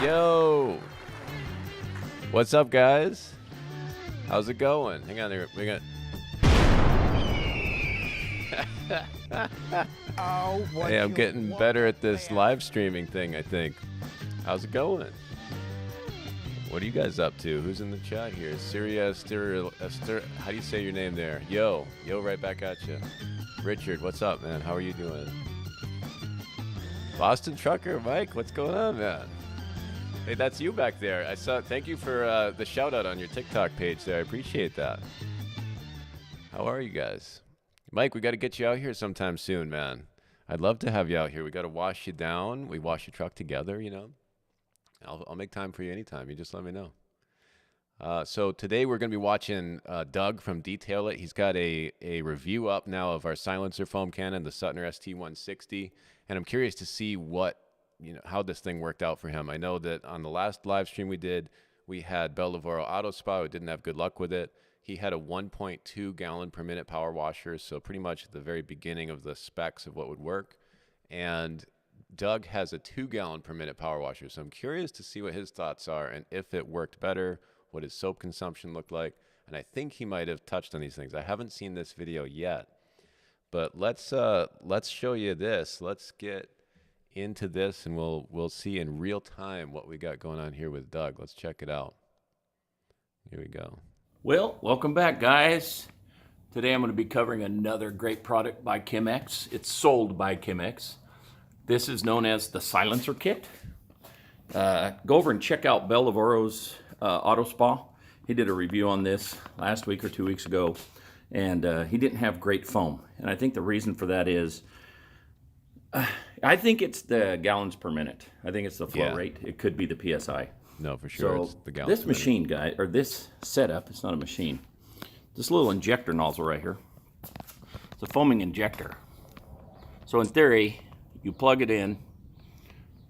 Yo! What's up, guys? How's it going? Hang on there. We got. Hey, I'm getting better at this live streaming thing, I think. How's it going? What are you guys up to? Who's in the chat here? Syria, how do you say your name there? Yo, right back at you. Richard, what's up, man? How are you doing? Boston Trucker, Mike, what's going on, man? Hey, that's you back there. I saw. Thank you for the shout out on your TikTok page there. I appreciate that. How are you guys? Mike, we got to get you out here sometime soon, man. I'd love to have you out here. We got to wash you down. We wash your truck together, you know. I'll make time for you anytime. You just let me know. So today we're going to be watching Doug from Detail It. He's got a review up now of our silencer foam Canon, the Suttner ST-160, and I'm curious to see how this thing worked out for him. I know that on the last live stream we did, we had Bell Lavoro Auto Spa who didn't have good luck with it. He had a 1.2 gallon per minute power washer, so pretty much at the very beginning of the specs of what would work. And Doug has a 2 gallon per minute power washer, so I'm curious to see what his thoughts are and if it worked better, what his soap consumption looked like. And I think he might have touched on these things. I haven't seen this video yet, but let's show you this. Let's get into this and we'll see in real time what we got going on here with Doug. Let's check it out. Here we go. Well, welcome back, guys. Today I'm going to be covering another great product by Chem-X. It's sold by Chem-X. This is known as the Silencer Kit. Go over and check out Bell Lavoro's Auto Spa. He did a review on this last week or 2 weeks ago, and he didn't have great foam. And I think the reason for that is I think it's the gallons per minute. I think it's the flow rate. It could be the PSI. No, for sure. So it's the gallons this machine, guy, or this setup, it's not a machine. This little injector nozzle right here. It's a foaming injector. So in theory, you plug it in,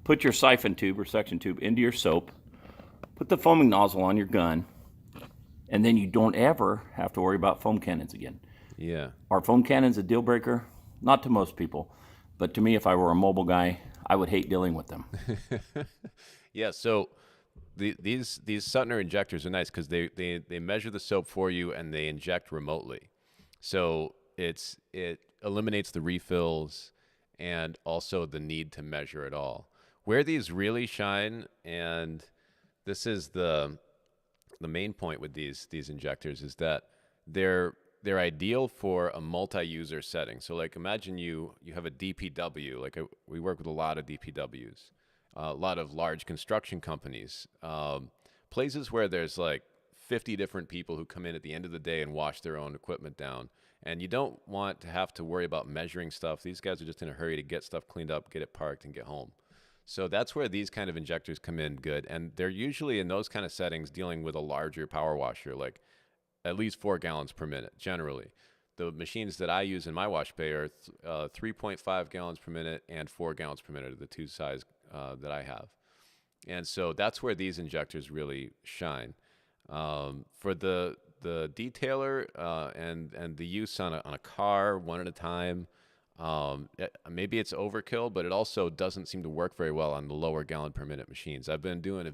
put your siphon tube or suction tube into your soap, put the foaming nozzle on your gun, and then you don't ever have to worry about foam cannons again. Yeah. Are foam cannons a deal breaker? Not to most people. But to me, if I were a mobile guy, I would hate dealing with them. Yeah, so these Suttner injectors are nice because they measure the soap for you and they inject remotely. So it eliminates the refills and also the need to measure it all. Where these really shine, and this is the main point with these injectors, is that they're ideal for a multi-user setting. So like imagine you have a DPW, we work with a lot of DPWs, a lot of large construction companies, places where there's like 50 different people who come in at the end of the day and wash their own equipment down. And you don't want to have to worry about measuring stuff. These guys are just in a hurry to get stuff cleaned up, get it parked, and get home. So that's where these kind of injectors come in good. And they're usually in those kind of settings dealing with a larger power washer, like at least 4 gallons per minute, generally. The machines that I use in my wash bay are 3.5 gallons per minute and 4 gallons per minute are the two size that I have. And so that's where these injectors really shine. For the detailer and the use on a car, one at a time, maybe it's overkill, but it also doesn't seem to work very well on the lower gallon per minute machines. I've been doing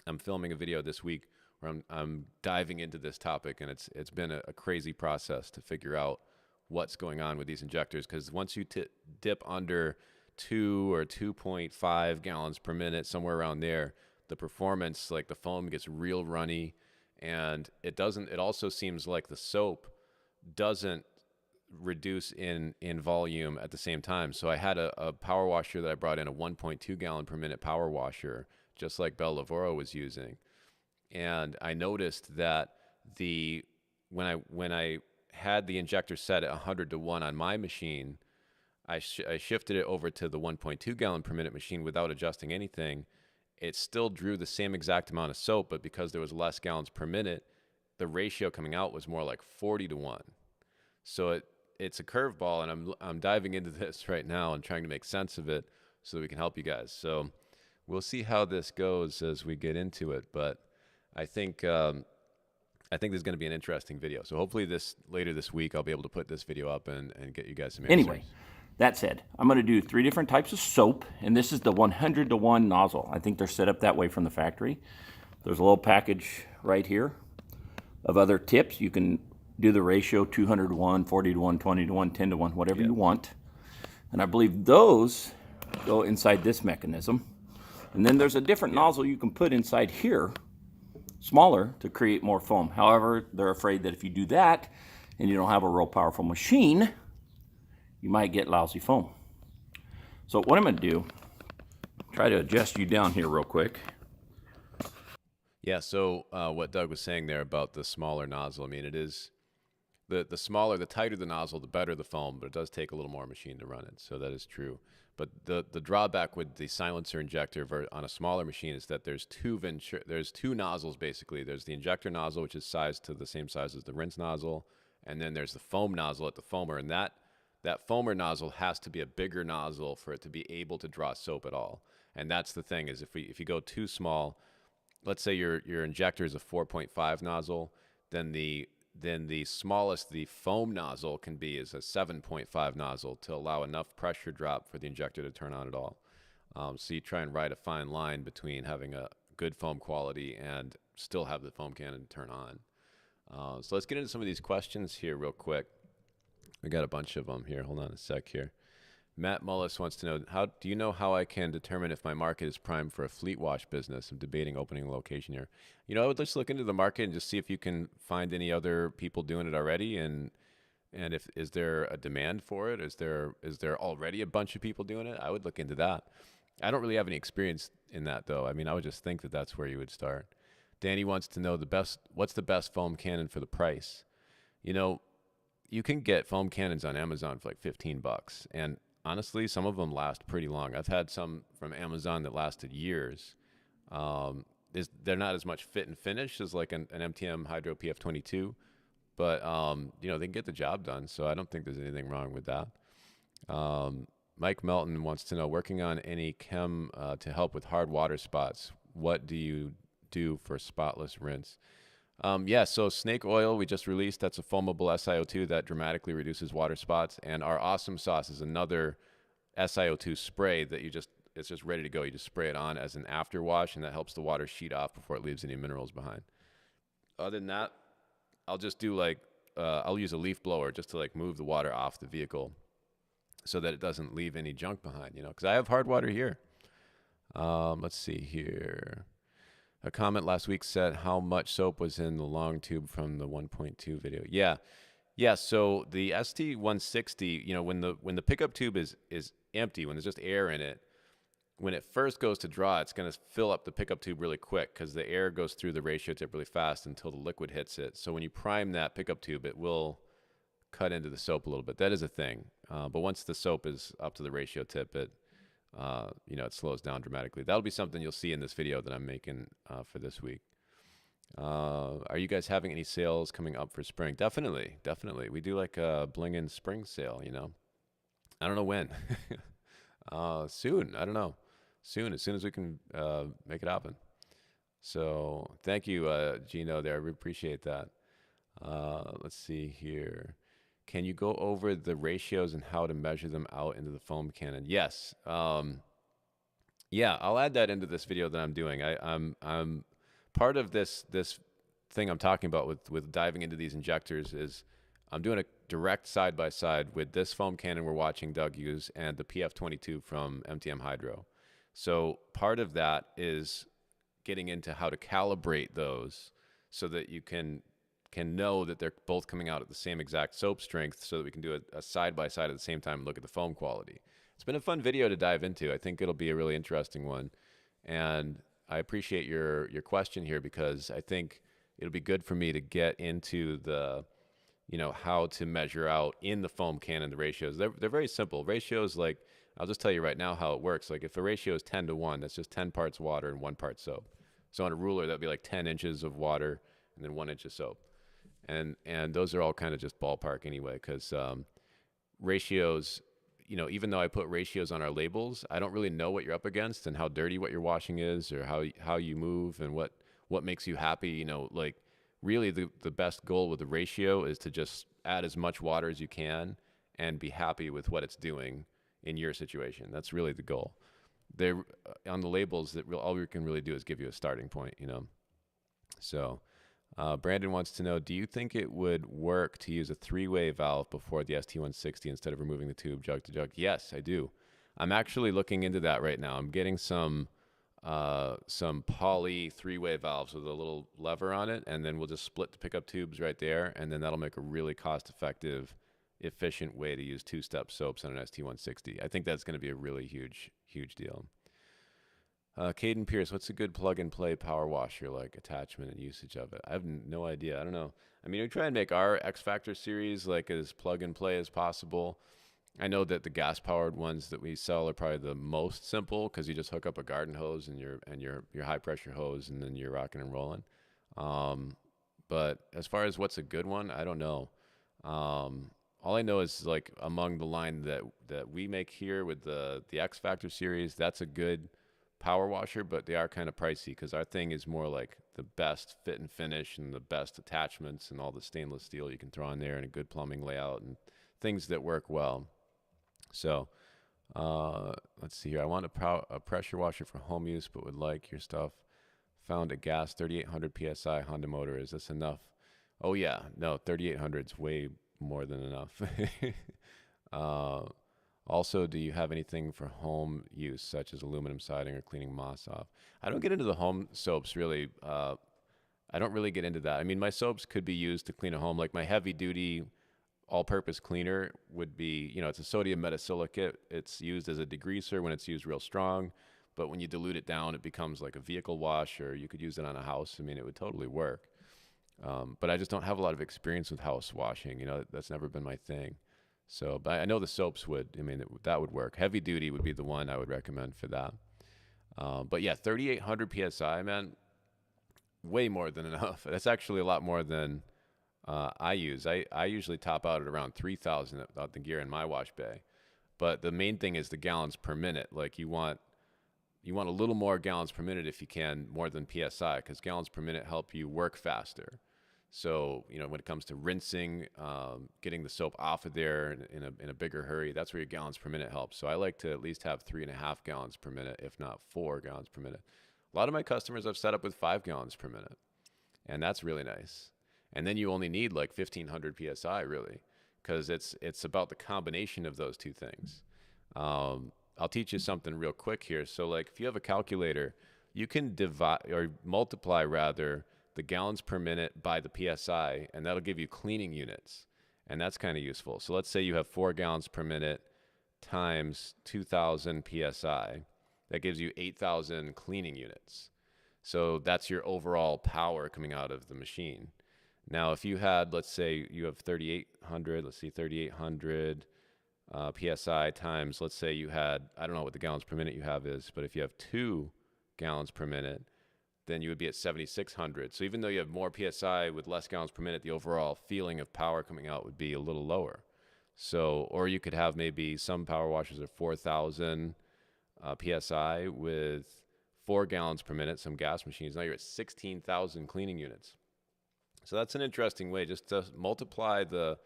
I'm filming a video this week where I'm diving into this topic, and it's been a crazy process to figure out what's going on with these injectors, because once you dip under 2 or 2.5 gallons per minute, somewhere around there, the performance, like the foam gets real runny, and it also seems like the soap doesn't reduce in volume at the same time. So I had a power washer that I brought in, a 1.2 gallon per minute power washer, just like Bell Lavoro was using. And I noticed that when I had the injector set at 100 to 1 on my machine, I shifted it over to the 1.2 gallon per minute machine without adjusting anything. It still drew the same exact amount of soap, but because there was less gallons per minute, the ratio coming out was more like 40 to 1. So it's a curveball, and I'm diving into this right now and trying to make sense of it so that we can help you guys. So we'll see how this goes as we get into it, but I think this is going to be an interesting video. So hopefully later this week I'll be able to put this video up and get you guys some answers. Anyway, That said, I'm going to do 3 different types of soap, and this is the 100-to-1 nozzle. I think they're set up that way from the factory. There's a little package right here of other tips. You can do the ratio 200-to-1, 40-to-1, 20-to-1, 10-to-1, whatever you want. And I believe those go inside this mechanism. And then there's a different nozzle you can put inside here, smaller, to create more foam. However, they're afraid that if you do that and you don't have a real powerful machine, you might get lousy foam. So what I'm going to do, try to adjust you down here real quick. Yeah, so what Doug was saying there about the smaller nozzle, I mean, it is the smaller, the tighter the nozzle, the better the foam, but it does take a little more machine to run it, so that is true. But the drawback with the silencer injector on a smaller machine is that there's two nozzles basically. There's the injector nozzle, which is sized to the same size as the rinse nozzle, and then there's the foam nozzle at the foamer, and that foamer nozzle has to be a bigger nozzle for it to be able to draw soap at all. And that's the thing, is if you go too small, let's say your injector is a 4.5 nozzle, then the smallest the foam nozzle can be is a 7.5 nozzle to allow enough pressure drop for the injector to turn on at all. So you try and ride a fine line between having a good foam quality and still have the foam cannon turn on. So let's get into some of these questions here real quick. We got a bunch of them here. Hold on a sec here. Matt Mullis wants to know, do you know how I can determine if my market is primed for a fleet wash business? I'm debating opening a location here. I would just look into the market and just see if you can find any other people doing it already, and is there a demand for it? Is there already a bunch of people doing it? I would look into that. I don't really have any experience in that, though. I mean, I would just think that that's where you would start. Danny wants to know what's the best foam cannon for the price? You can get foam cannons on Amazon for like $15, and honestly, some of them last pretty long. I've had some from Amazon that lasted years. They're not as much fit and finish as like an MTM Hydro PF22, but they can get the job done. So I don't think there's anything wrong with that. Mike Melton wants to know, working on any chem to help with hard water spots, what do you do for spotless rinse? So snake oil we just released. That's a foamable SiO2 that dramatically reduces water spots. And our awesome sauce is another SiO2 spray that it's just ready to go. You just spray it on as an after wash, and that helps the water sheet off before it leaves any minerals behind. Other than that, I'll just do I'll use a leaf blower just to move the water off the vehicle so that it doesn't leave any junk behind, because I have hard water here. Let's see here. A comment last week said how much soap was in the long tube from the 1.2 video. Yeah. So the ST-160, when the pickup tube is empty, when there's just air in it, when it first goes to draw, it's going to fill up the pickup tube really quick because the air goes through the ratio tip really fast until the liquid hits it. So when you prime that pickup tube, it will cut into the soap a little bit. That is a thing. But once the soap is up to the ratio tip, it slows down dramatically. That'll be something you'll see in this video that I'm making for this week. Are you guys having any sales coming up for spring? Definitely. We do like a bling-in spring sale, I don't know when. Soon. I don't know. Soon, as soon as we can make it happen. So thank you, Gino, there. I really appreciate that. Let's see here. Can you go over the ratios and how to measure them out into the foam cannon? Yes. I'll add that into this video that I'm doing. I'm part of this thing I'm talking about with diving into these injectors is I'm doing a direct side-by-side with this foam cannon we're watching Doug use and the PF22 from MTM Hydro. So part of that is getting into how to calibrate those so that you can know that they're both coming out at the same exact soap strength so that we can do a side-by-side at the same time and look at the foam quality. It's been a fun video to dive into. I think it'll be a really interesting one. And I appreciate your question here because I think it'll be good for me to get into the, how to measure out in the foam cannon the ratios. They're very simple. Ratios, I'll just tell you right now how it works. If a ratio is 10-to-1, that's just 10 parts water and 1 part soap. So on a ruler, that'd be 10 inches of water and then 1 inch of soap. And those are all kind of just ballpark anyway, because ratios, even though I put ratios on our labels, I don't really know what you're up against and how dirty what your washing is or how you move and what makes you happy. Really the best goal with the ratio is to just add as much water as you can and be happy with what it's doing in your situation. That's really the goal. They're on the labels that all we can really do is give you a starting point, you know. So Brandon wants to know, do you think it would work to use a three-way valve before the ST-160 instead of removing the tube jug to jug? Yes, I do. I'm actually looking into that right now. I'm getting some poly three-way valves with a little lever on it, and then we'll just split the pickup tubes right there, and then that'll make a really cost-effective, efficient way to use two-step soaps on an ST-160. I think that's going to be a really huge deal. Caden Pierce, what's a good plug-and-play power washer, like attachment and usage of it? I have no idea. I don't know. I mean, we try and make our X Factor series like as plug-and-play as possible. I know that the gas-powered ones that we sell are probably the most simple because you just hook up a garden hose and your high-pressure hose, and then you're rocking and rolling. But as far as what's a good one, I don't know. All I know is like among the line that we make here with the X Factor series, that's a good power washer, but they are kind of pricey because our thing is more like the best fit and finish and the best attachments and all the stainless steel you can throw in there and a good plumbing layout and things that work well. So let's see here. I want a pressure washer for home use, but would like your stuff. Found a gas 3800 PSI Honda motor. Is this enough? Oh yeah, no, 3800 is way more than enough. Also, do you have anything for home use, such as aluminum siding or cleaning moss off? I don't get into the home soaps, really. I don't really get into that. I mean, my soaps could be used to clean a home. Like my heavy-duty all-purpose cleaner would be, you know, it's a sodium metasilicate. It's used as a degreaser when it's used real strong. But when you dilute it down, it becomes like a vehicle wash, or you could use it on a house. I mean, it would totally work. But I just don't have a lot of experience with house washing. You know, that's never been my thing. So, but I know the soaps would. I mean, that would work. Heavy duty would be the one I would recommend for that. But yeah, 3,800 PSI, man, way more than enough. That's actually a lot more than I use. I usually top out at around 3,000 at the gear in my wash bay. But the main thing is the gallons per minute. Like you want a little more gallons per minute if you can, more than PSI, because gallons per minute help you work faster. So, you know, when it comes to rinsing, getting the soap off of there in a bigger hurry, that's where your gallons per minute helps. So I like to at least have 3.5 gallons per minute, if not 4 gallons per minute. A lot of my customers I've set up with 5 gallons per minute, and that's really nice. And then you only need like 1,500 PSI, really, because it's about the combination of those two things. I'll teach you something real quick here. So, like, if you have a calculator, you can divide or multiply rather the gallons per minute by the PSI, and that'll give you cleaning units. And that's kind of useful. So let's say you have 4 gallons per minute times 2,000 PSI. That gives you 8,000 cleaning units. So that's your overall power coming out of the machine. Now, if you had, let's say you have 3,800, let's see, 3,800 PSI times, let's say you had, I don't know what the gallons per minute you have is, but if you have 2 gallons per minute, then you would be at 7,600. So even though you have more PSI with less gallons per minute, the overall feeling of power coming out would be a little lower. So, or you could have maybe some power washers at 4,000 PSI with 4 gallons per minute, some gas machines. Now you're at 16,000 cleaning units. So that's an interesting way, just to multiply the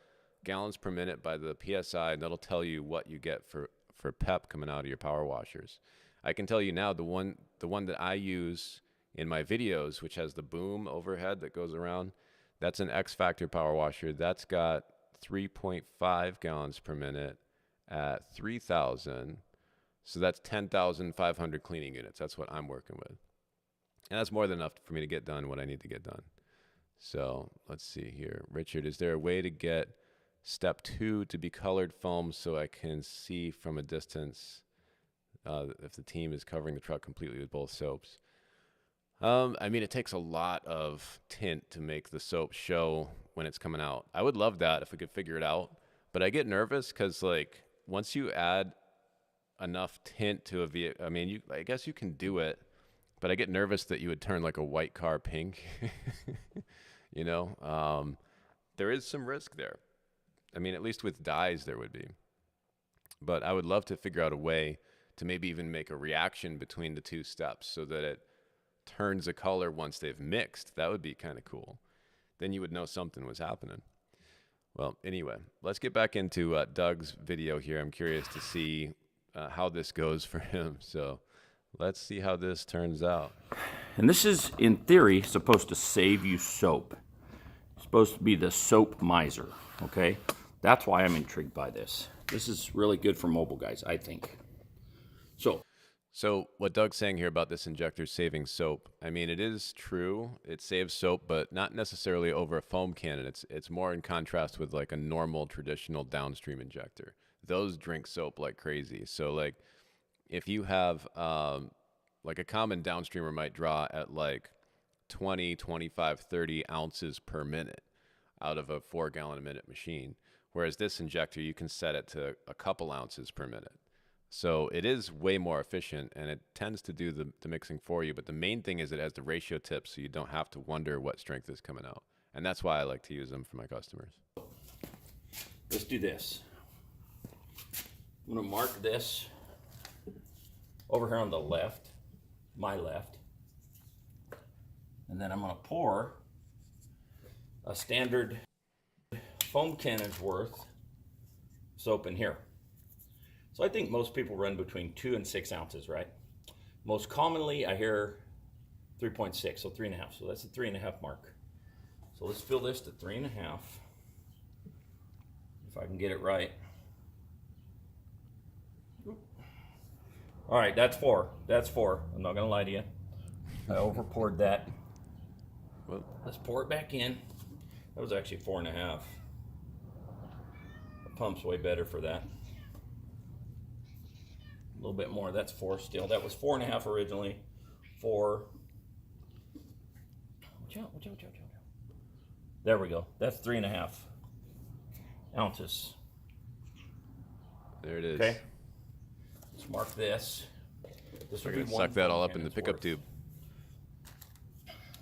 gallons per minute by the PSI, and that'll tell you what you get for PEP coming out of your power washers. I can tell you now, the one that I use in my videos, which has the boom overhead that goes around, that's an X Factor power washer. That's got 3.5 gallons per minute at 3,000. So that's 10,500 cleaning units. That's what I'm working with. And that's more than enough for me to get done what I need to get done. So let's see here. Richard, is there a way to get step 2 to be colored foam so I can see from a distance if the team is covering the truck completely with both soaps? I mean, it takes a lot of tint to make the soap show when it's coming out. I would love that if we could figure it out, but I get nervous because, like, once you add enough tint to a vehicle, I mean, I guess you can do it, but I get nervous that you would turn like a white car pink. You know, there is some risk there. I mean, at least with dyes there would be. But I would love to figure out a way to maybe even make a reaction between the two steps so that it turns a color once they've mixed. That would be kind of cool. Then you would know something was happening. Well, anyway, let's get back into Doug's video here. I'm curious to see how this goes for him. So let's see how this turns out. And this is, in theory, supposed to save you soap. It's supposed to be the soap miser, okay? That's why I'm intrigued by this. This is really good for mobile guys, I think. So what Doug's saying here about this injector saving soap, I mean, it is true. It saves soap, but not necessarily over a foam cannon. It's more in contrast with like a normal traditional downstream injector. Those drink soap like crazy. So like if you have like a common downstreamer might draw at like 20, 25, 30 ounces per minute out of a 4 gallon a minute machine. Whereas this injector, you can set it to a couple ounces per minute. So it is way more efficient, and it tends to do the mixing for you. But the main thing is it has the ratio tip, so you don't have to wonder what strength is coming out. And that's why I like to use them for my customers. Let's do this. I'm going to mark this over here on the left, my left. And then I'm going to pour a standard foam cannon's worth soap in here. So I think most people run between 2 and 6 ounces, right? Most commonly I hear 3.6, so 3.5. So that's the 3.5 mark. So let's fill this to 3.5. If I can get it right. All right, that's 4. That's 4. I'm not gonna lie to you. I over poured that. Well, let's pour it back in. That was actually 4.5. The pump's way better for that. A little bit more. That's 4 still. That was 4.5 originally. 4. Watch out, watch out, watch out, watch out. There we go. That's 3.5 ounces. There it is. Okay. Let's mark this. This We're will be gonna one suck that all foam up in the cannon's pickup worth. tube.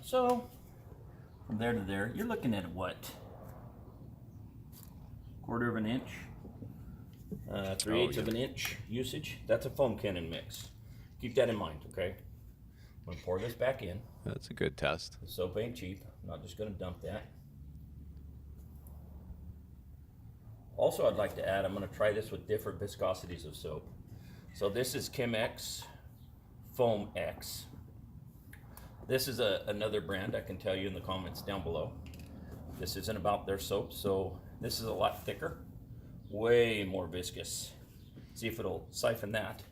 So from there to there, you're looking at what? 1/4 of an inch. 3/8 of an inch usage. That's a foam cannon mix. Keep that in mind, okay? I'm gonna pour this back in. That's a good test. The soap ain't cheap. I'm not just gonna dump that. Also, I'd like to add, I'm gonna try this with different viscosities of soap. So this is Chem-X Foam X. This is another brand I can tell you in the comments down below. This isn't about their soap, so this is a lot thicker. Way more viscous. See if it'll siphon that.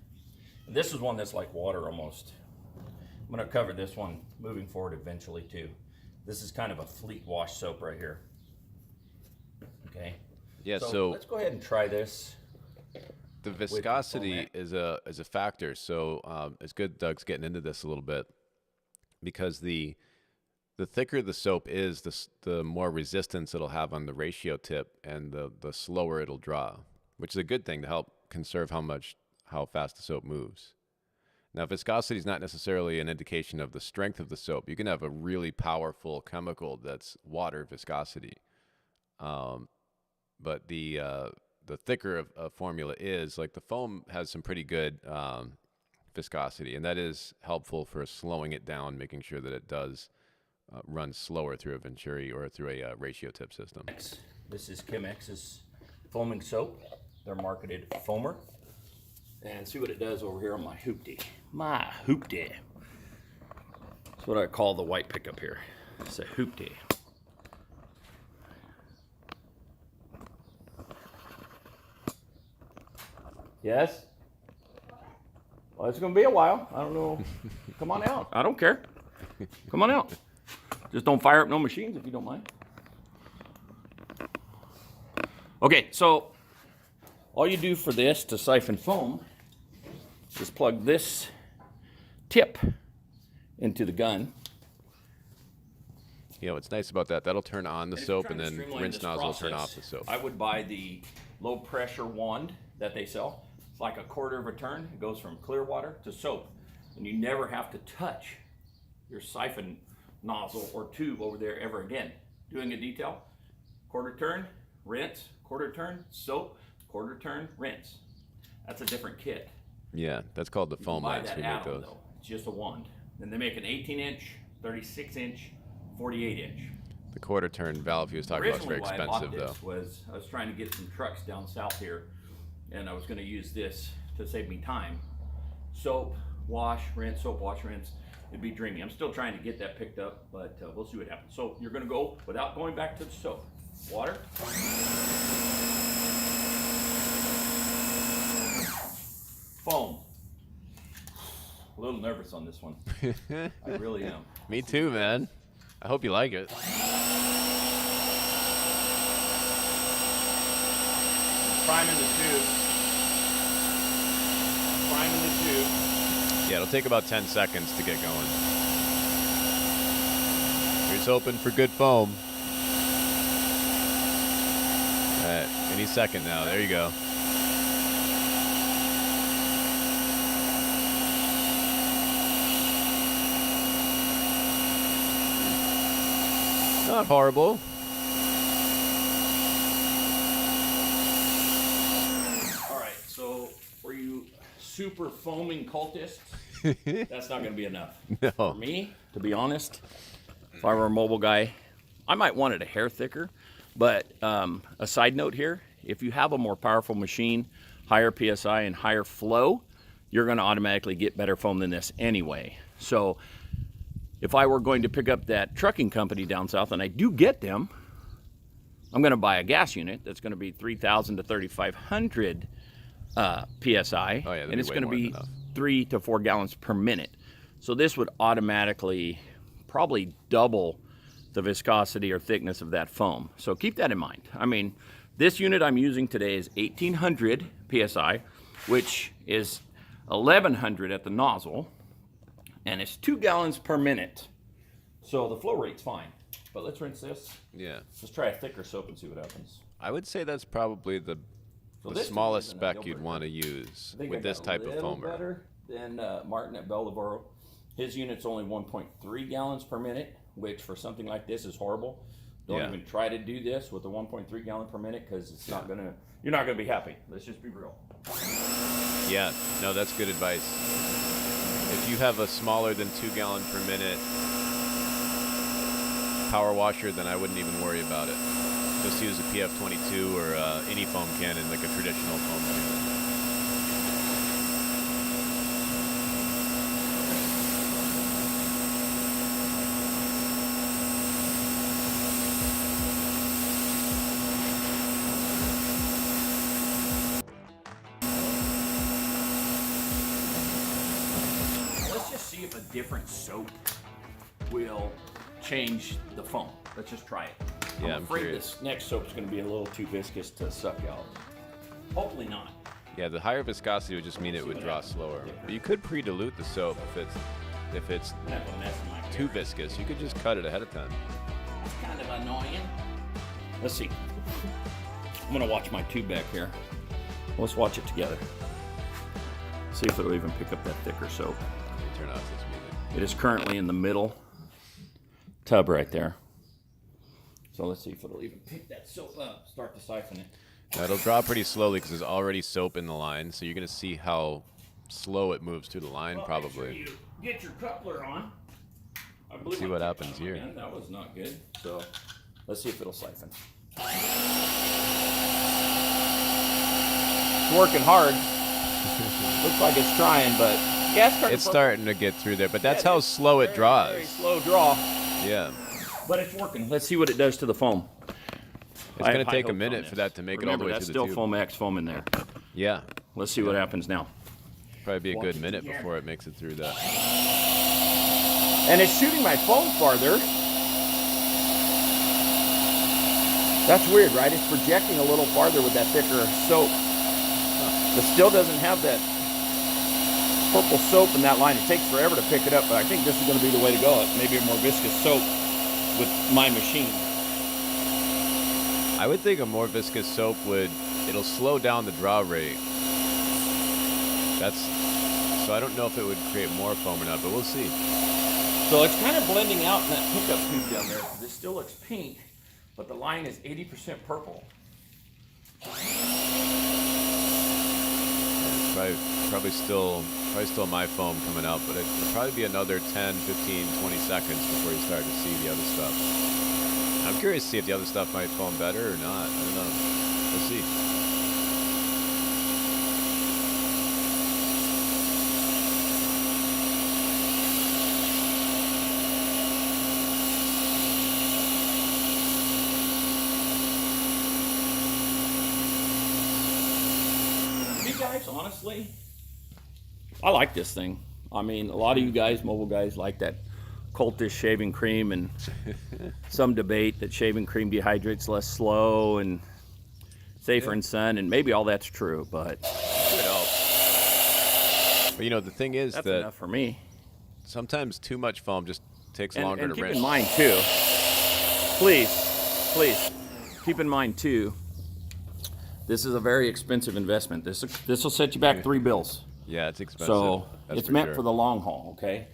And this is one that's like water almost. I'm gonna cover this one moving forward eventually too. This is kind of a fleet wash soap right here. Okay. Yeah, So let's go ahead and try this. the viscosity is a factor. So it's good Doug's getting into this a little bit, because the thicker the soap is, the more resistance it'll have on the ratio tip, and the slower it'll draw, which is a good thing to help conserve how fast the soap moves. Now, viscosity is not necessarily an indication of the strength of the soap. You can have a really powerful chemical that's water viscosity, but the thicker a formula is, like the foam has some pretty good viscosity, and that is helpful for slowing it down, making sure that it does run slower through a Venturi or through a ratio tip system. This is Chem-X's foaming soap. They're marketed Foamer. And see what it does over here on my hoopty. My hoopty. That's what I call the white pickup here. It's a hoopty. Yes? Well, it's going to be a while. I don't know. Come on out. I don't care. Come on out. Just don't fire up no machines if you don't mind. Okay, so all you do for this to siphon foam is plug this tip into the gun. You know, what's nice about that, that'll turn on the soap, and then rinse this nozzle will turn process, off the soap. I would buy the low pressure wand that they sell. It's like a 1/4 of a turn. It goes from clear water to soap. And you never have to touch your siphon nozzle or tube over there ever again. Doing a detail, 1/4 turn, rinse, 1/4 turn, soap, 1/4 turn, rinse. That's a different kit. Yeah, that's called the foam Buy lights. that We make add-on, those. though. It's just a wand. Then they make an 18-inch, 36-inch, 48-inch. The quarter turn valve he was talking about is very Originally, why I expensive, bought though. this was I was trying to get some trucks down south here, and I was going to use this to save me time. Soap, wash, rinse, soap, wash, rinse. It'd be dreamy. I'm still trying to get that picked up, but we'll see what happens. So you're going to go without going back to the soap. Water. Foam. A little nervous on this one. I really am. Me too, man. I hope you like it. Priming the tube. Priming the tube. Yeah, it'll take about 10 seconds to get going. Here's hoping for good foam. All right, any second now. There you go. Not horrible. All right, so for you super foaming cultists, that's not going to be enough. No. For me, to be honest, if I were a mobile guy, I might want it a hair thicker. But a side note here, if you have a more powerful machine, higher PSI and higher flow, you're going to automatically get better foam than this anyway. So if I were going to pick up that trucking company down south, and I do get them, I'm going to buy a gas unit that's going to be 3,000 to 3,500 PSI, Oh, yeah, and it's way going to more than be enough. 3 to 4 gallons per minute. So this would automatically probably double the viscosity or thickness of that foam. So keep that in mind. I mean, this unit I'm using today is 1,800 PSI, which is 1,100 at the nozzle, and it's 2 gallons per minute. So the flow rate's fine. But let's rinse this. Yeah. Let's try a thicker soap and see what happens. I would say that's probably the this smallest isn't a spec deal you'd breaker. want to use I think with I this got type of a little foamer. better than Martin at Bellevoro. His unit's only 1.3 gallons per minute, which for something like this is horrible. Don't Yeah. even try to do this with a 1.3 gallon per minute because it's not gonna. You're not gonna be happy. Let's just be real. Yeah, no, that's good advice. If you have a smaller than 2 gallon per minute power washer, then I wouldn't even worry about it. Just use a PF22 or any foam cannon, like a traditional foam cannon. Let's just see if a different soap will change the foam. Let's just try it. Yeah, I'm I'm afraid curious. this next soap's going to be a little too viscous to suck out. Hopefully not. Yeah, the higher viscosity would just mean it would draw slower. But you could pre-dilute the soap if it's I'm gonna have a mess in my hair. too viscous. You could just cut it ahead of time. It's kind of annoying. Let's see. I'm gonna watch my tube back here. Let's watch it together. See if it'll even pick up that thicker soap. Let me turn off this music. It is currently in the middle tub right there. So let's see if it'll even pick that soap up. Start to siphon it. Now, it'll draw pretty slowly because there's already soap in the line, so you're going to see how slow it moves through the line, Well, probably. make sure you get your coupler on. I blew See my what tip happens out here. again. That was not good. So let's see if it'll siphon. It's working hard. Looks like it's trying, but yeah, It's starting to get through there, but that's Yeah, how it's slow it Very draws. slow draw, Yeah. but it's working. Let's see what it does to the foam. It's I going have to high take a hopes on minute this. for that to make Remember, it all the way that's through still the tube. Foam-X foam in there. Yeah. Let's see what happens now. Probably be a Watch good it minute again. before it makes it through that. And it's shooting my foam farther. That's weird, right? It's projecting a little farther with that thicker soap. But still doesn't have that purple soap in that line. It takes forever to pick it up, but I think this is going to be the way to go. Maybe a more viscous soap with my machine. I would think a more viscous soap it'll slow down the draw rate. So I don't know if it would create more foam or not, but we'll see. So it's kind of blending out in that pickup tube down there. This still looks pink, but the line is 80% purple. Probably still my foam coming out, but it'll probably be another 10, 15, 20 seconds before you start to see the other stuff. I'm curious to see if the other stuff might foam better or not. I don't know. We'll see. You guys, honestly, I like this thing. I mean, a lot of you guys, mobile guys, like that cultish shaving cream, and some debate that shaving cream dehydrates less slow and safer in sun, and maybe all that's true, but It helps. But you know, the thing is that's that enough for me. sometimes too much foam just takes longer And to keep rinse. in mind too, please keep in mind too, this is a very expensive investment. This will set you back 3 bills. Yeah, it's expensive. So That's it's for meant sure. for the long haul, okay?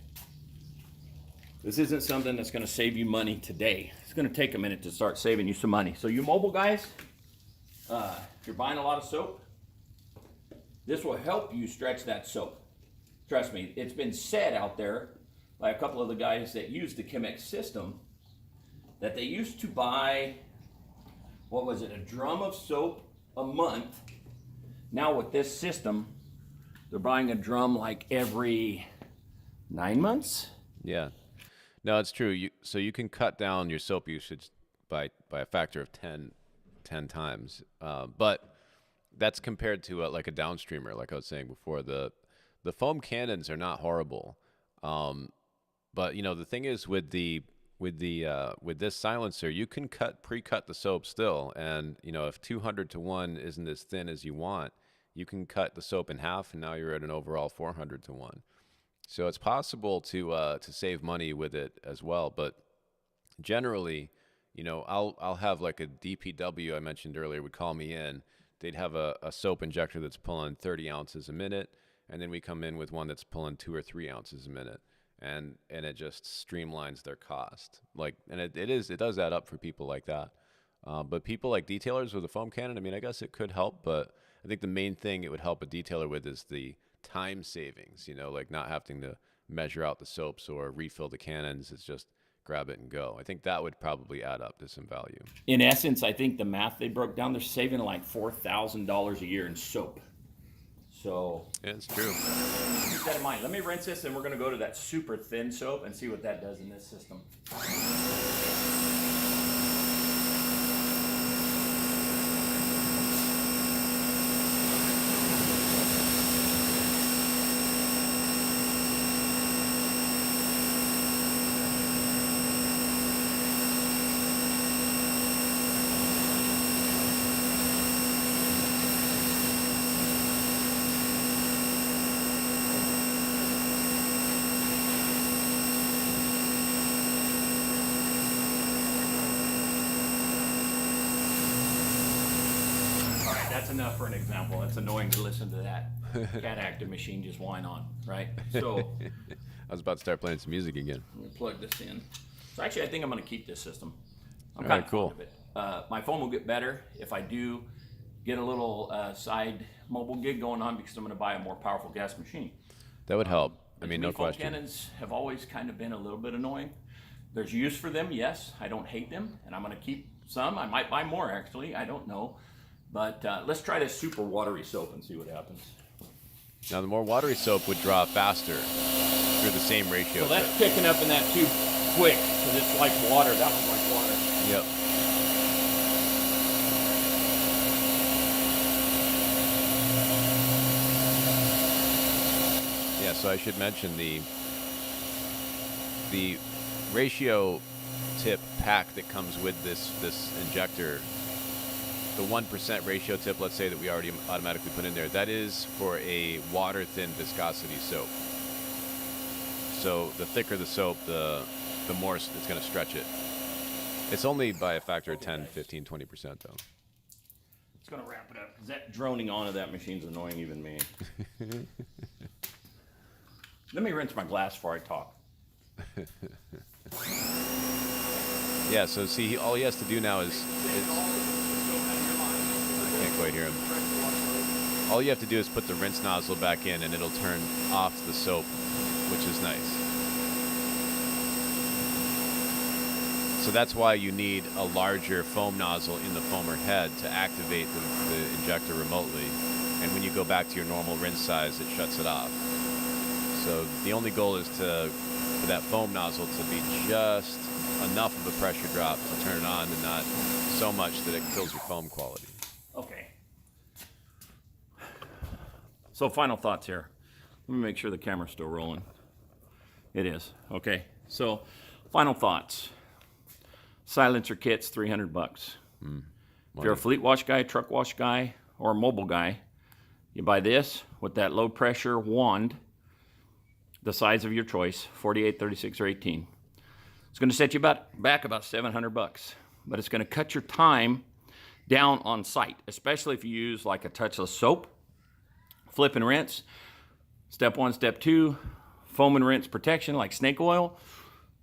This isn't something that's going to save you money today. It's going to take a minute to start saving you some money. So you mobile guys, if you're buying a lot of soap, this will help you stretch that soap. Trust me, it's been said out there by a couple of the guys that use the Chem-X system that they used to buy, what was it, a drum of soap a month. Now with this system, they're buying a drum like every 9 months. Yeah. No, it's true. So you can cut down your soap usage by a factor of 10 times. But that's compared to like a downstreamer, like I was saying before. The foam Canons are not horrible. But you know, the thing is with this silencer, you can pre-cut the soap still, and you know, if 200 to 1 isn't as thin as you want, you can cut the soap in half, and now you're at an overall 400 to 1. So it's possible to save money with it as well. But generally, you know, I'll have like a DPW I mentioned earlier would call me in. They'd have a soap injector that's pulling 30 ounces a minute, and then we come in with one that's pulling 2 or 3 ounces a minute. And it just streamlines their cost. Like, and it does add up for people like that. But people like detailers with a foam cannon, I mean, I guess it could help, but I think the main thing it would help a detailer with is the time savings, you know, like not having to measure out the soaps or refill the cannons. It's just grab it and go. I think that would probably add up to some value. In essence, I think the math they broke down, they're saving like $4,000 a year in soap. So Yeah, it's true. keep that in mind. Let me rinse this, and we're going to go to that super thin soap and see what that does in this system. That's enough for an example. It's annoying to listen to that cat active machine just whine on, right? So I was about to start playing some music again. I'm gonna plug this in. So actually, I think I'm gonna keep this system. I'm All kind right, of cool. fond of it. My phone will get better if I do get a little side mobile gig going on, because I'm gonna buy a more powerful gas machine. That would help. I The mean, no foam question. cannons have always kind of been a little bit annoying. There's use for them, yes. I don't hate them, and I'm gonna keep some. I might buy more actually. I don't know. But let's try this super watery soap and see what happens. Now, the more watery soap would draw faster through the same ratio. So that's picking up in that tube quick, because it's like water. That was like water. Yep. Yeah, so I should mention the ratio tip pack that comes with this injector. The 1% ratio tip, let's say, that we already automatically put in there, that is for a water-thin viscosity soap. So the thicker the soap, the more it's going to stretch it. It's only by a factor of 10, 15, 20% though. It's going to wrap it up, because that droning on of that machine's annoying even me. Let me rinse my glass before I talk. Yeah, so see, all he has to do now is I can't quite hear him. All you have to do is put the rinse nozzle back in, and it'll turn off the soap, which is nice. So that's why you need a larger foam nozzle in the foamer head to activate the injector remotely. And when you go back to your normal rinse size, it shuts it off. So the only goal is for that foam nozzle to be just enough of a pressure drop to turn it on, and not so much that it kills your foam quality. Okay. So final thoughts here. Let me make sure the camera's still rolling. It is. Okay. So final thoughts. Silencer kit's $300. If you're a fleet wash guy, truck wash guy, or a mobile guy, you buy this with that low pressure wand, the size of your choice, 48, 36, or 18. It's going to set you back about $700, but it's going to cut your time down on site, especially if you use like a touchless soap, flip and rinse. Step 1, step 2, foam and rinse protection like snake oil.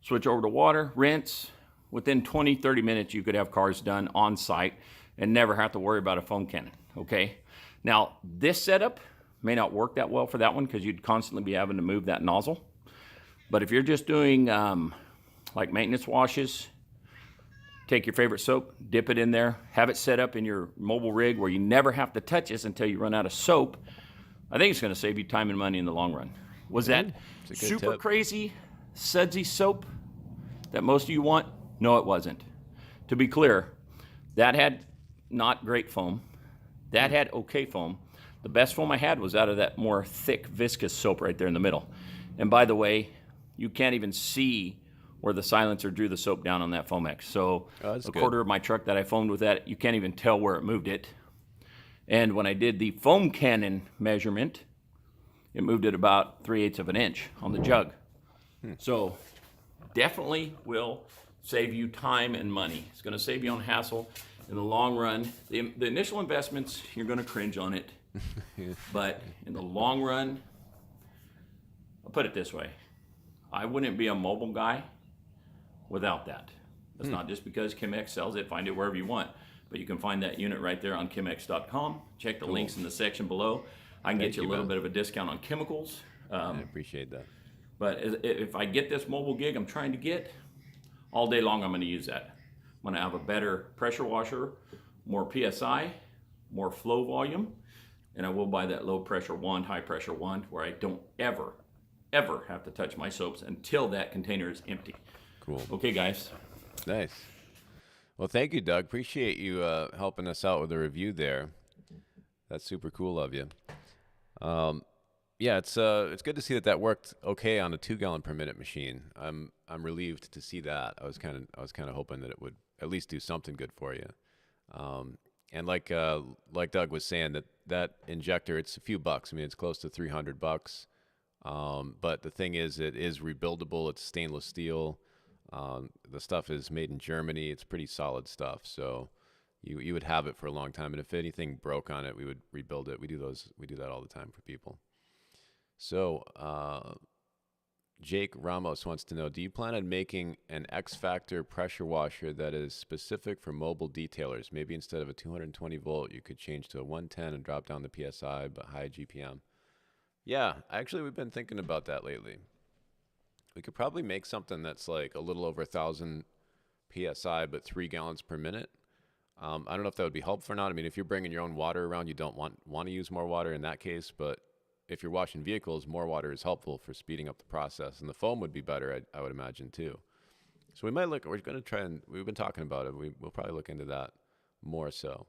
Switch over to water, rinse. Within 20, 30 minutes, you could have cars done on site and never have to worry about a foam cannon, okay? Now, this setup may not work that well for that one because you'd constantly be having to move that nozzle. But if you're just doing like maintenance washes, take your favorite soap, dip it in there, have it set up in your mobile rig where you never have to touch this until you run out of soap, I think it's going to save you time and money in the long run. Was that super tip. crazy, sudsy soap that most of you want? No, it wasn't. To be clear, that had not great foam. That had okay foam. The best foam I had was out of that more thick, viscous soap right there in the middle. And by the way, you can't even see where the silencer drew the soap down on that Foam-X. So a quarter of my truck that I foamed with that, you can't even tell where it moved it. And when I did the foam cannon measurement, it moved it about 3/8 of an inch on the jug. So definitely will save you time and money. It's going to save you on hassle in the long run. The initial investments, you're going to cringe on it. But in the long run, I'll put it this way. I wouldn't be a mobile guy without that. That's not just because Chem-X sells it. Find it wherever you want. But you can find that unit right there on chemx.com. Check the links in the section below. I can get you a little bit of a discount on chemicals. I appreciate that. But if I get this mobile gig I'm trying to get, all day long I'm going to use that. I'm going to have a better pressure washer, more PSI, more flow volume, and I will buy that low pressure wand, high pressure wand, where I don't ever have to touch my soaps until that container is empty. Cool. Okay, guys. Nice. Well, thank you, Doug. Appreciate you helping us out with the review there. That's super cool of you. Yeah, it's good to see that worked okay on a 2 gallon per minute machine. I'm relieved to see that. I was kind of hoping that it would at least do something good for you. And like Doug was saying, that injector, it's a few bucks. I mean, it's close to $300. But the thing is, it is rebuildable. It's stainless steel. The stuff is made in Germany. It's pretty solid stuff. So you would have it for a long time. And if anything broke on it, we would rebuild it. We do that all the time for people. So, Jake Ramos wants to know, do you plan on making an X-Factor pressure washer that is specific for mobile detailers? Maybe instead of a 220 volt, you could change to a 110 and drop down the PSI, but high GPM. Yeah, actually, we've been thinking about that lately. We could probably make something that's like a little over 1,000 PSI, but 3 gallons per minute. I don't know if that would be helpful or not. I mean, if you're bringing your own water around, you don't want to use more water in that case, but if you're washing vehicles, more water is helpful for speeding up the process, and the foam would be better, I would imagine, too. So we're going to try, and we've been talking about it. We'll probably look into that more so.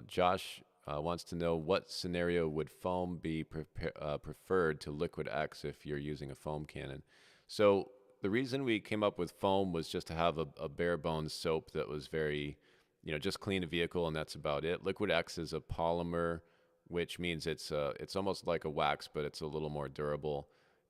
Josh wants to know, what scenario would foam be preferred to Liquid X if you're using a foam cannon? So the reason we came up with foam was just to have a bare bones soap that was very, just clean a vehicle, and that's about it. Liquid X is a polymer, which means it's almost like a wax, but it's a little more durable.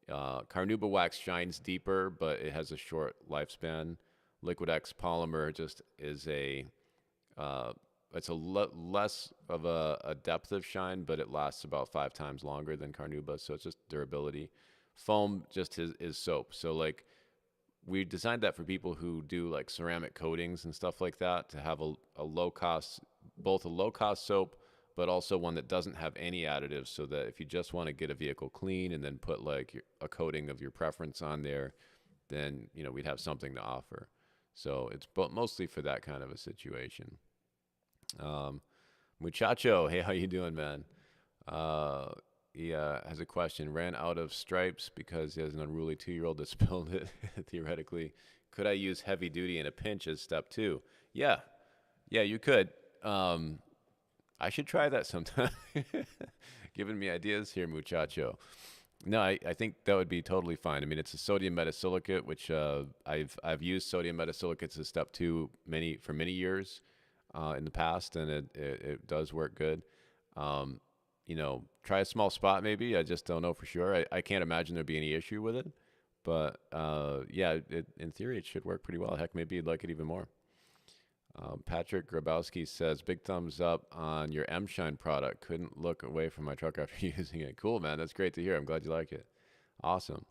Carnauba wax shines deeper, but it has a short lifespan. Liquid X polymer just is it's less of a depth of shine, but it lasts about 5 times longer than Carnauba, so it's just durability. Foam just is soap. So like, we designed that for people who do like ceramic coatings and stuff like that, to have a low cost soap, but also one that doesn't have any additives, so that if you just want to get a vehicle clean and then put like a coating of your preference on there, then we'd have something to offer. So it's mostly for that kind of a situation. Muchacho, hey, how you doing, man? He has a question. Ran out of stripes because he has an unruly 2-year-old that spilled it. Theoretically, could I use heavy duty in a pinch as step 2? Yeah, yeah, you could. I should try that sometime. Giving me ideas here, muchacho. No, I think that would be totally fine. I mean, it's a sodium metasilicate, which I've used sodium metasilicates as step 2 for many years in the past, and it does work good. Try a small spot maybe. I just don't know for sure. I can't imagine there'd be any issue with it, but yeah, in theory it should work pretty well. Heck, maybe you'd like it even more. Patrick Grabowski says, big thumbs up on your M-Shine product. Couldn't look away from my truck after using it. Cool, man. That's great to hear. I'm glad you like it. Awesome.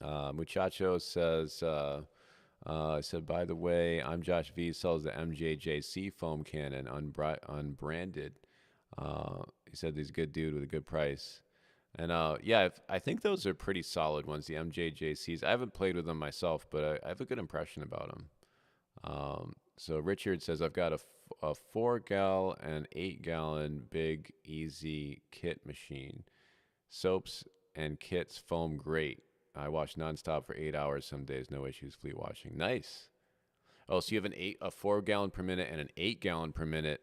Muchacho says, by the way, I'm Josh V. Sells the MJJC foam cannon, unbranded. He said he's a good dude with a good price. And yeah, I think those are pretty solid ones, the MJJCs. I haven't played with them myself, but I have a good impression about them. So Richard says, I've got a 4-gal and 8-gallon big easy kit machine. Soaps and kits foam great. I wash nonstop for 8 hours some days, no issues fleet washing. Nice. Oh, so you have a 4-gallon per minute and an 8-gallon per minute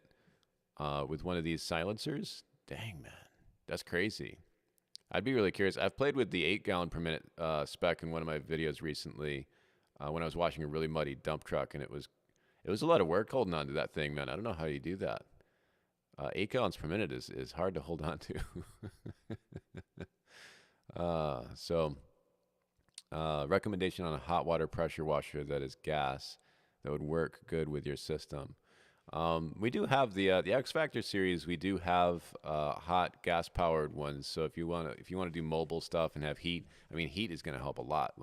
with one of these silencers? Dang, man. That's crazy. I'd be really curious. I've played with the 8-gallon per minute spec in one of my videos recently when I was washing a really muddy dump truck, and it was a lot of work holding on to that thing, man. I don't know how you do that. 8 gallons per minute is hard to hold on to. Recommendation on a hot water pressure washer that is gas that would work good with your system. We do have the X Factor series. We do have hot gas powered ones. So if you want to do mobile stuff and have heat, I mean, heat is going to help a lot.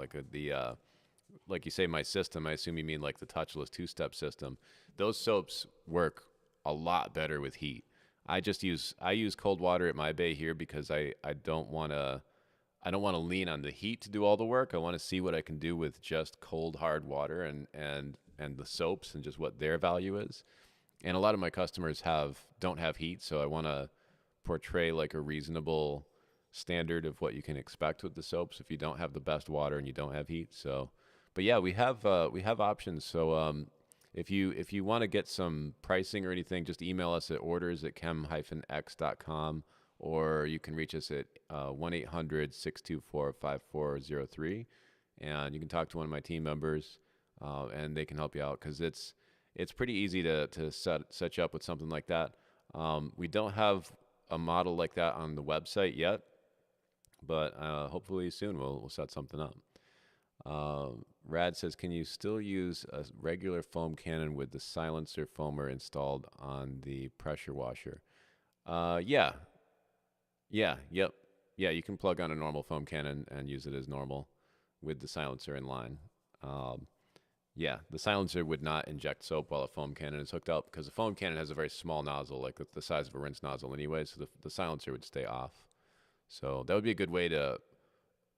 Like you say, my system, I assume you mean like the touchless 2-step system. Those soaps work a lot better with heat. I use cold water at my bay here because I don't want to lean on the heat to do all the work. I want to see what I can do with just cold hard water and the soaps and just what their value is. And a lot of my customers don't have heat, so I want to portray like a reasonable standard of what you can expect with the soaps if you don't have the best water and you don't have heat. So, but yeah, we have options. So if you want to get some pricing or anything, just email us at orders@chem-x.com, or you can reach us at 1-800-624-5403, and you can talk to one of my team members, and they can help you out because it's pretty easy to set you up with something like that. We don't have a model like that on the website yet, but hopefully soon we'll set something up. Rad says, can you still use a regular foam cannon with the silencer foamer installed on the pressure washer? Yeah, yep. Yeah, you can plug on a normal foam cannon and use it as normal with the silencer in line. Yeah, the silencer would not inject soap while a foam cannon is hooked up because the foam cannon has a very small nozzle, like the size of a rinse nozzle anyway, so the silencer would stay off. So that would be a good way to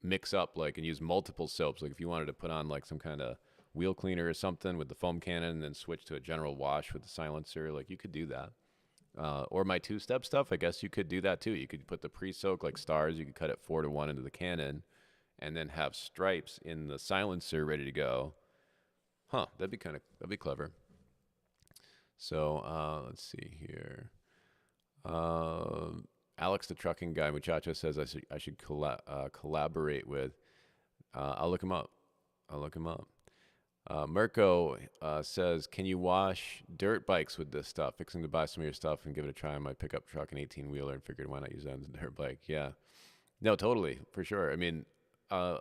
mix up and use multiple soaps. Like if you wanted to put on like some kind of wheel cleaner or something with the foam cannon and then switch to a general wash with the silencer, like you could do that. Or my 2-step stuff, I guess you could do that too. You could put the pre-soak like stars, you could cut it 4-to-1 into the cannon and then have stripes in the silencer ready to go. Huh, that'd be clever. So let's see here. Alex, the trucking guy, Muchacho says I should collaborate with. I'll look him up. Mirko says, can you wash dirt bikes with this stuff? Fixing to buy some of your stuff and give it a try on my pickup truck, an 18-wheeler, and figured why not use that as a dirt bike? Yeah. No, totally, for sure. I mean, I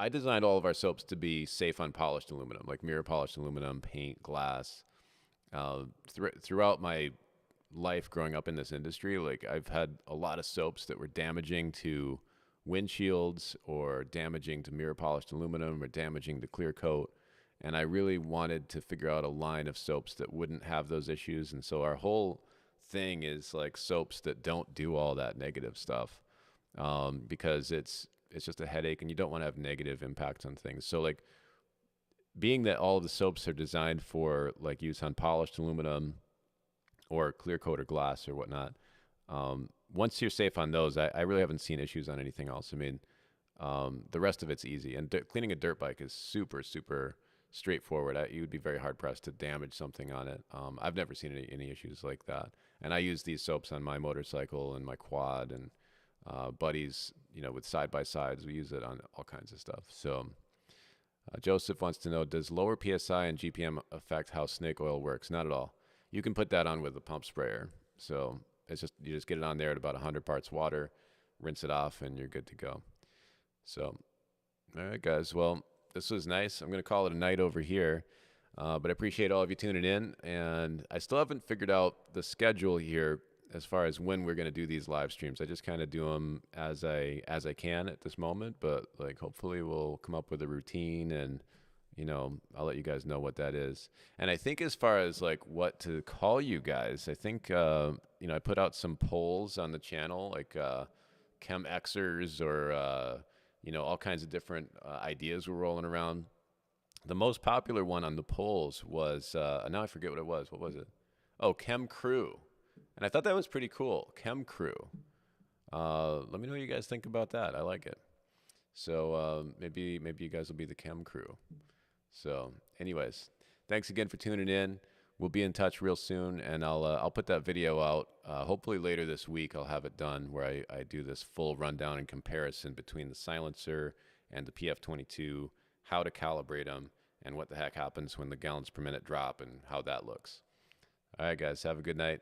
designed all of our soaps to be safe unpolished aluminum, like mirror polished aluminum, paint, glass. Throughout my life growing up in this industry, like I've had a lot of soaps that were damaging to windshields or damaging to mirror polished aluminum or damaging to clear coat. And I really wanted to figure out a line of soaps that wouldn't have those issues. And so our whole thing is like soaps that don't do all that negative stuff, because it's just a headache and you don't want to have negative impacts on things. So like being that all of the soaps are designed for like use on polished aluminum or clear coat or glass or whatnot, once you're safe on those, I really haven't seen issues on anything else. I mean, the rest of it's easy. And cleaning a dirt bike is super, super straightforward. You would be very hard pressed to damage something on it. I've never seen any issues like that. And I use these soaps on my motorcycle and my quad and buddies, you know, with side by sides. We use it on all kinds of stuff. So Joseph wants to know, does lower PSI and GPM affect how snake oil works? Not at all. You can put that on with a pump sprayer. So it's just, you just get it on there at about 100 parts water, rinse it off, and you're good to go. So, all right, guys. Well, this was nice. I'm going to call it a night over here. But I appreciate all of you tuning in. And I still haven't figured out the schedule here as far as when we're going to do these live streams. I just kind of do them as I can at this moment. But like, hopefully we'll come up with a routine, and, you know, I'll let you guys know what that is. And I think as far as like what to call you guys, I think, you know, I put out some polls on the channel, like Chem-Xers or, you know, all kinds of different ideas were rolling around. The most popular one on the polls was, now I forget what it was. What was it? Oh, Chem Crew. And I thought that was pretty cool. Chem Crew. Let me know what you guys think about that. I like it. So maybe you guys will be the Chem Crew. So anyways, thanks again for tuning in. We'll be in touch real soon, and I'll put that video out. Hopefully later this week I'll have it done where I do this full rundown and comparison between the silencer and the PF22, how to calibrate them, and what the heck happens when the gallons per minute drop and how that looks. All right, guys, have a good night.